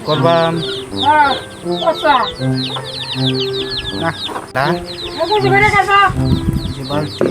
করবাম না বালতি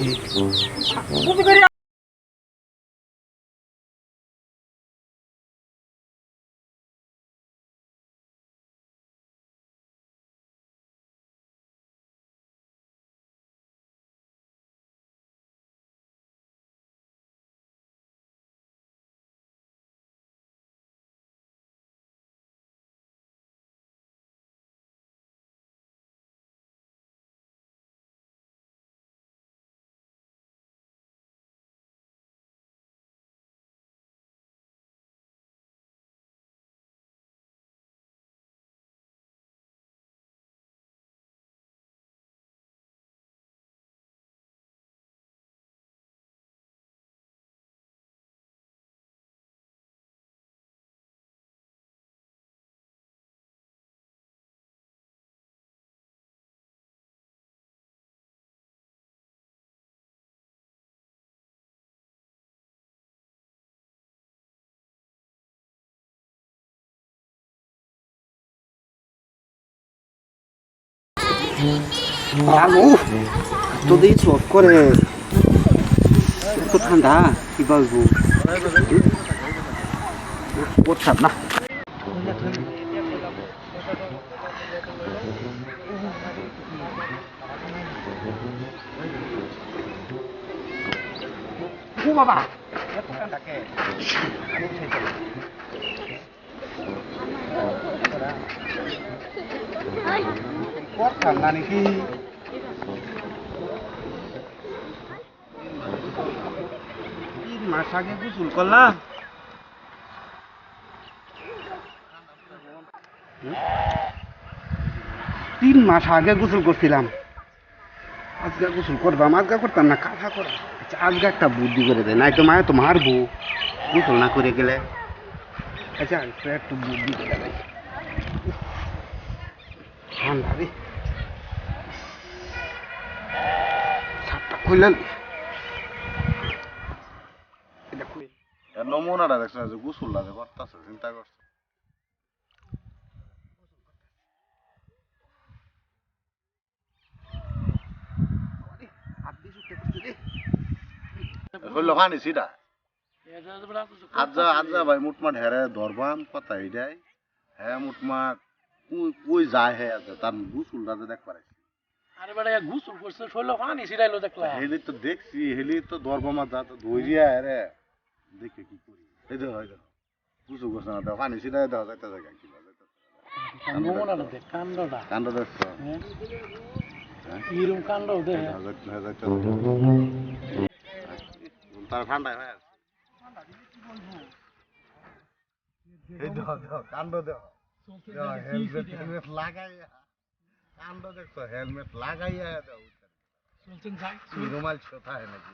আলু তো দিয়ে চট করে এত ঠান্ডা কি বলবো করতাম না ও বাবা এত ঠান্ডা কে করতাম না নাকি 3 মাস আগে গোসল করলাম 3 মাস আগে গোসল করছিলাম আজকে গোসল করবাম আজকে করতাম না কাঁথা করা আজকে একটা বুদ্ধি করে দেয় নাই তো মায়া তো মারবো গোসল না করে গেলে আচ্ছা একটু বুদ্ধি করে দেয় ঠান্ডা রে ছাদটা খুললেন নমুনাটা দেখছো যে গোসল লাগে করতেছে চিন্তা করছে হইলো পানি সিটা আজা ভাই মুটমাট হেরে ধরবাম কথা এইটাই হ্যাঁ মুটমাট কই যায় হে আছে তার গোসলটা দেখ পারে আরে বেটা গোসল করছে শৈল পানি ছিটাইলো দেখলা হেলি তো দেখছি হেলি তো ধরবামা যা তো ধইরিয়া হেরে দেখে কি করি এই দেখো গোসল করছে না পানি সিটাই দেওয়া যাইতে জায়গা কি নমুনাটা দেখ কাণ্ডটা কাণ্ড দেখছো এরকম কাণ্ড দেখ তার ঠান্ডা হয়ে আছে এই দেখো কাণ্ড দেখো হেলমেট লাগাইয়া কাণ্ড দেখছো হেলমেট লাগাইয়া দাও রুমাল কোথায় নাকি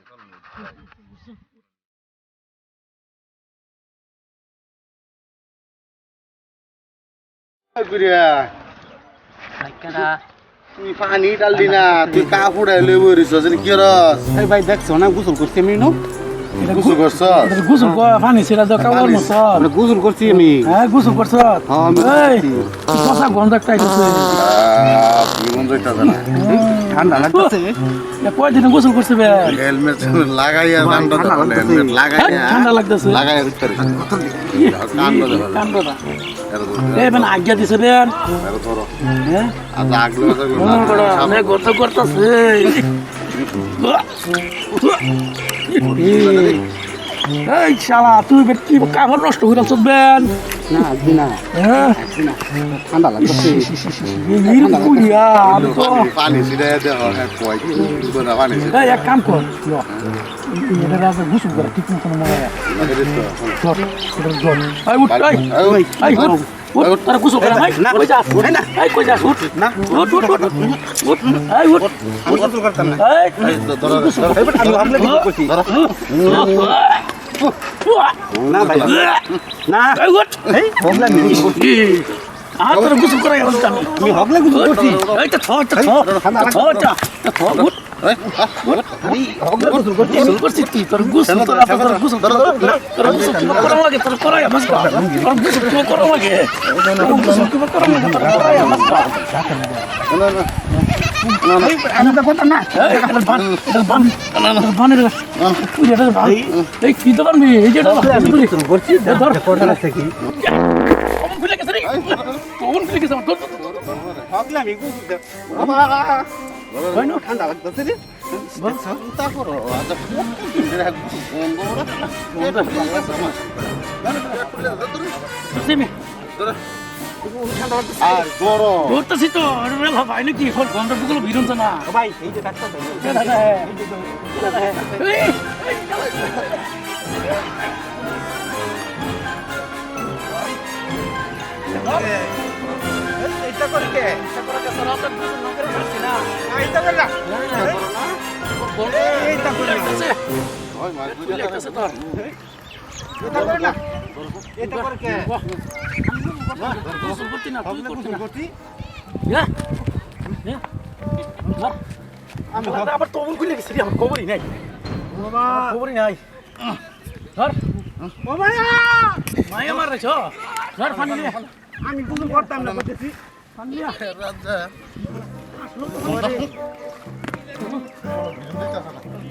তুই পানি ডাললি না তুই কাপড় লই বরিস কি রস এই ভাই দেখছো না গোসল করছি আমি নো গোসল করছ গোসল পানি ছিটা দাও কাপড় মছ গোসল করছি আমি হ্যাঁ গোসল করছ এই কথা গন্ধ একটা আইছে কি মন যাইতা না ঠান্ডা লাগতেছে কয়দিন গোসল করছে বে হেলমেট লাগাইয়া কাণ্ড দেখো হেলমেট লাগাইয়া ঠান্ডা লাগতেছে লাগাইয়া দিতে কাণ্ড দেখো কাণ্ডটা এই মানে আজ্ঞা দিছে বে ধরো হ্যাঁ আজ আগলো আমি গর্ত করতেছে এই শালা তুই কি কাপড় নষ্ট করে চলবেন না আজকে না হ্যাঁ ঠান্ডা লাগতেছে পানি ছিটাই দেখো কয় কি পানি এই এক কাম কর এটা রাজা গোসল করে ঠিক মতো মনে হয় এই উঠ এই উঠ তারা গোসল করে ভাই না কই যাস না এই কই যাস উঠ না উঠ এই উঠ গোসল করতাম না এই ধরো আমি আপনি কি করছি না ভাই না এই উঠ এই প্রবলেম নেই আর তোর গোসল করাই অবস্থা আমি হগলে গোসল করছি এইটা থ গুড আমি হগলে গোসল করছি গোসল করছিস তুই তোর গোসল তোর গোসল তোর গোসল কি করা লাগে তোর করাই আমাস তোর গোসল কি করা লাগে তোর গোসল কি করা লাগে তোর করাই আমাস আমি তো করতাম না এই কি দোকান এই যে করছি করতে লাগছে কি খুলে গেছে রে খুলে গেছে হগলে আমি গোসল ঠান্ডা লাগতেছে রে চিন্তা করো আর গরম ধরতেছি তো ভাই নাকি গন্ধ বুকুলো বিরুন না ভাই এই যে ডাক্তার এইটা করে কে এইটা করে না এইটা করে না ওই মাছ দুইটা এটা করে না এটা করে কে আমি আবার তবুল খুলে গেছি আমার খবরই নাই খবরই নাই ধর মায়া মার রেছ ধর পানি নিয়ে আমি গোসল করতাম না বলতেছি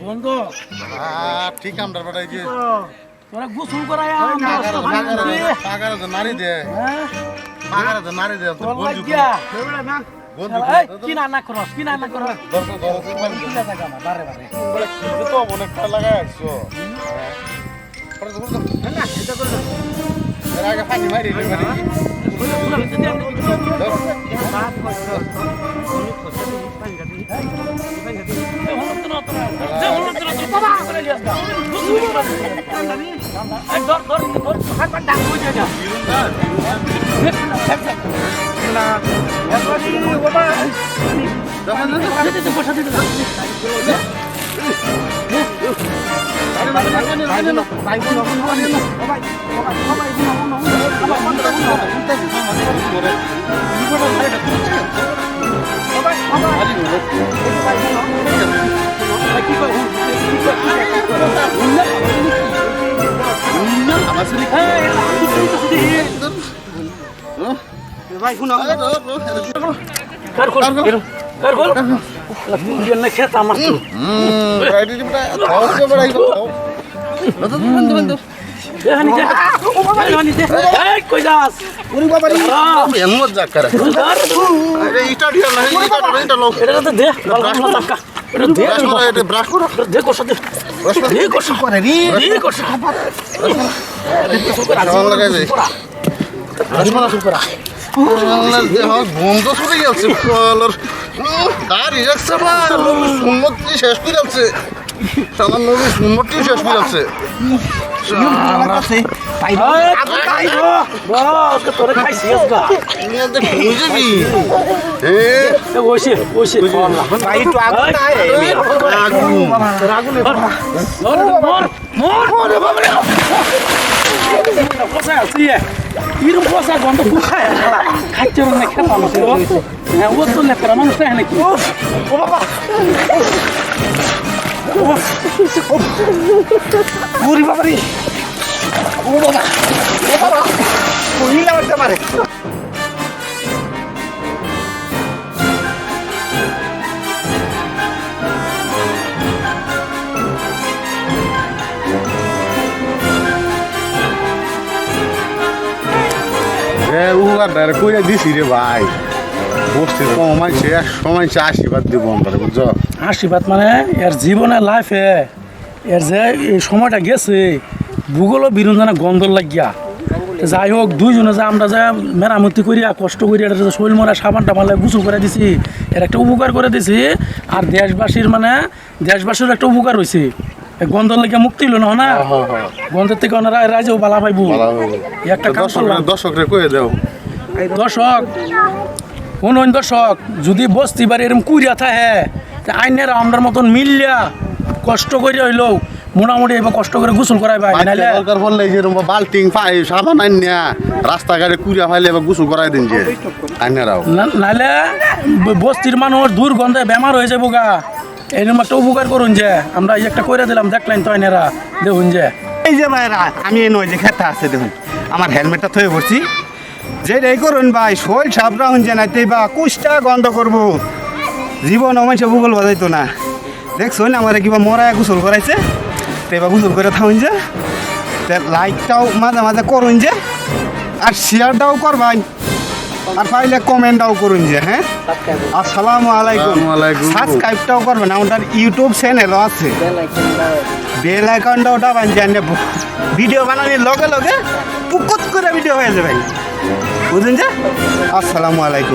গন্ধ ঠিক আমরা বেটাই যে তোরা গোসল করাই পাগারে তো নারী দে পাগারে তো নারী দে তো বন্ধু না বন্ধু কি না করস কি না করস দর্শক বারে বারে তো অনেক ভালো লাগাই আসছো না এটা করে এর আগে পানি মারি রে মারি ভাই শুনো খেত আমার কই যাস এমন যা করে আরে ইটা দিয়া না এটা লো এটা তো দে টাকা এটা দে এটা ব্রাশ করো দে কষ্ট দে দে কষ্ট করে রে দে কষ্ট কেমন লাগাই যায় বন্ধ শুনে গেছে গাড়ি যাচ্ছে সুন্নতি শেষ করে যাচ্ছে সাধারণ নবী সুন্নতি শেষ করে যাচ্ছে তোরে খাইছি বুঝবি ওইসে ওইসে পোষা আছি এরকম পোষা গন্ধ খায় খাইছে না খেতাম হ্যাঁ ও তো নেকড়া মানুষ তাই নাকি ও বাবা পুরি বাবা রে ও বাবা কইলা উঠতে পারে উগার কইরা দিছি রে ভাই বসতে সময় এক সময় আশীর্বাদ দিব আমরা বুঝছো আশীর্বাদ মানে এর জীবনে লাইফে এর যে এই সময়টা গেছে ভূগোলও বিরঞ্জনা গন্ধ লাগিয়া যাই হোক দুইজনে যে আমরা যা মেরামতি করিয়া কষ্ট করিয়া শরীর মরা সাবানটা মালে গোসল করে দিছি এর একটা উপকার করে দিছি আর দেশবাসীর মানে দেশবাসীর একটা উপকার হয়েছে গন্ধর লেগে মুক্তি হইল না গন্ধের থেকে ওনারা রাইজেও বালা পাইব একটা কাম করলাম দর্শকরে কয়ে দাও দর্শক কোন দর্শক যদি বস্তি বাড়ি এরকম কুড়িয়া থাকে আইনের আমরার মতন মিললিয়া কষ্ট করিয়া হইলেও মোটামুটি এবার কষ্ট করে গোসল করাই ভাই নাহলে দরকার পড়লে যে বাল্টিং পাই সাবান আইনা রাস্তাঘাটে কুড়িয়া ফাইলে এবার গোসল করাই দিন যে আইনারাও নাহলে বস্তির মানুষ দুর্গন্ধে বেমার হয়ে যাবো গা এরকম একটা উপকার করুন যে আমরা এই একটা করে দিলাম দেখলেন তো আইনেরা দেখুন যে এই যে ভাই আমি এই নয় যে খেতে আছে দেখুন আমার হেলমেটটা থয়ে পড়ছি যেটাই করুন ভাই শৈল সাপরা হুন যে নাইতে বা কুষ্টা গন্ধ করবো জীবন আমার সে ভূগোল বাজাইতো না দেখছো না আমার কিবা মরায় গোসল করাইছে তো এবার গোসল করে থাকুন যে লাইকটাও মাঝে মাঝে করুন যে আর শেয়ারটাও করবাই আর পাইলে কমেন্টটাও করুন যে হ্যাঁ আসসালামু আলাইকুম আসসালামু আলাইকুম। সাবস্ক্রাইবটাও করবেন আমাদের ইউটিউব চ্যানেলও আছে বেল আইকনটাও দাবান জানলে ভিডিও বানানোর লগে লগে পুকুত করে ভিডিও হয়ে যাবে বুঝলেন যে আসসালামু আলাইকুম